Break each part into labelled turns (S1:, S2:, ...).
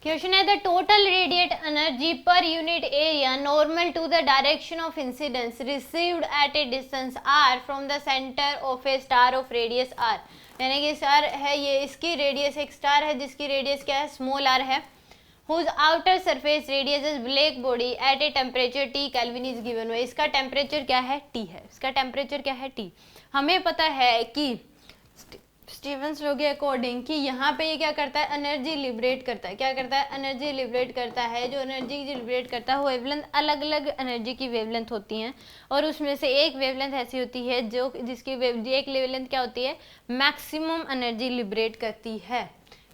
S1: Question है the total radiate energy per unit area normal to the direction of incidence received at a distance R from the centre of a star of radius R. यानी कि star है ये, इसकी radius एक star है जिसकी radius क्या है, स्मॉल आर है, whose outer surface radius is black body at a temperature T Kelvin is given हुआ। इसका टेम्परेचर क्या है, T है, इसका टेम्परेचर क्या है, T। हमें पता है कि स्टीफन्स लॉ के अकॉर्डिंग कि यहाँ पे ये क्या करता है, एनर्जी लिबरेट करता है। क्या करता है, एनर्जी लिबरेट करता है। जो एनर्जी लिबरेट करता है वो वेवलेंथ, अलग अलग एनर्जी की वेवलेंथ होती हैं और उसमें से एक वेवलेंथ ऐसी होती है जो जिसकी एक वेवलेंथ क्या होती है, मैक्सिमम एनर्जी लिबरेट करती है।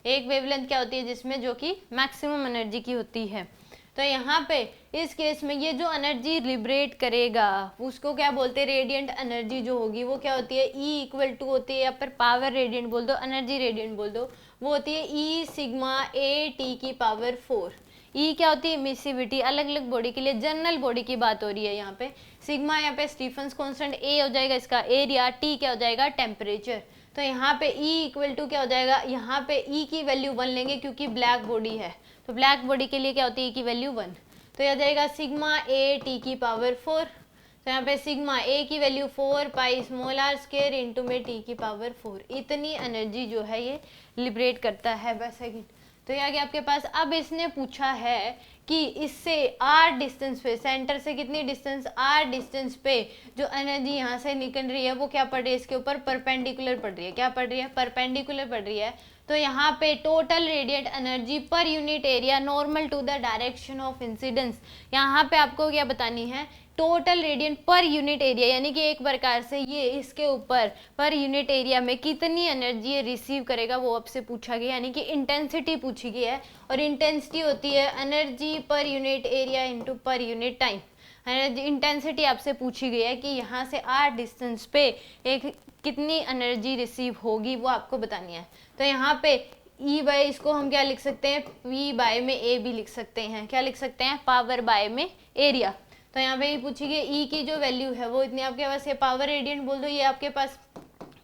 S1: एक वेवलेंथ क्या होती है जिसमें जो कि मैक्सिमम एनर्जी की होती है। तो यहाँ पे इस केस में ये जो एनर्जी लिबरेट करेगा उसको क्या बोलते हैं, रेडिएंट एनर्जी जो होगी वो क्या होती है, E इक्वल टू होती है, या फिर पावर रेडिएंट बोल दो, एनर्जी रेडिएंट बोल दो, वो होती है E सिग्मा A T की पावर 4। E क्या होती है, एमिसिविटी, अलग अलग बॉडी के लिए, जनरल बॉडी की बात हो रही है यहाँ पे। सिग्मा यहाँ पे स्टीफन्स कांस्टेंट, A हो जाएगा इसका एरिया, T क्या हो जाएगा, टेम्परेचर। तो यहाँ पे E इक्वल टू क्या हो जाएगा, यहाँ पे E की वैल्यू 1 लेंगे क्योंकि ब्लैक बॉडी है, तो ब्लैक बॉडी के लिए क्या होती है, E की वैल्यू 1। तो यह जाएगा सिग्मा A T की पावर 4। तो यहाँ पे सिग्मा A की value 4 pi small R square into में T की पावर 4। इतनी एनर्जी जो है ये लिबरेट करता है पर सेकेंड। तो यह गया आपके पास। अब इसने पूछा है कि इससे r डिस्टेंस पे, सेंटर से कितनी डिस्टेंस, r डिस्टेंस पे जो एनर्जी यहाँ से निकल रही है वो क्या पड़ रही है, इसके ऊपर परपेंडिकुलर पड़ रही है। क्या पड़ रही है, परपेंडिकुलर पड़ रही है। तो यहाँ पे total radiate energy per unit area normal to the direction of incidence, यहाँ पे आपको क्या बतानी है, total radiant per unit area, यानी कि एक प्रकार से ये इसके ऊपर पर यूनिट एरिया में कितनी एनर्जी ये रिसीव करेगा वो आपसे पूछा गया, यानी कि इंटेंसिटी पूछी गई है। और इंटेंसिटी होती है energy per unit area into per unit time. Energy intensity आपसे पूछी गई है कि यहाँ से r डिस्टेंस पे एक कितनी एनर्जी रिसीव होगी वो आपको बतानी है। तो यहाँ पे E बाय, इसको हम क्या लिख सकते हैं, V बाय में A भी लिख सकते हैं। क्या लिख सकते हैं, पावर बाय में एरिया। तो यहाँ पे ये पूछी गई E की जो वैल्यू है वो इतनी आपके पास, ये पावर रेडियंट बोल दो, ये आपके पास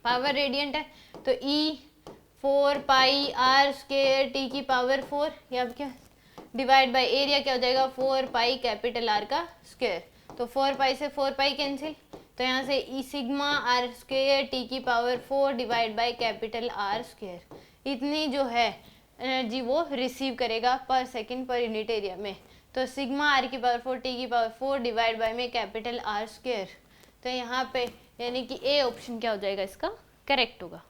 S1: पावर रेडियंट है। तो E 4 पाई r स्क्वायर T की पावर 4, या क्या डिवाइड बाय एरिया क्या हो जाएगा, 4 पाई कैपिटल R का स्क्वायर। तो 4 पाई से 4 पाई कैंसिल, तो यहाँ से E sigma r square T की power 4 divide by capital R square. इतनी जो है एनर्जी वो रिसीव करेगा पर सेकंड पर यूनिट एरिया में। तो सिग्मा r की पावर 4 T की पावर 4 डिवाइड बाय में कैपिटल R स्क्वायर। तो यहाँ पे यानी कि A ऑप्शन क्या हो जाएगा, इसका करेक्ट होगा।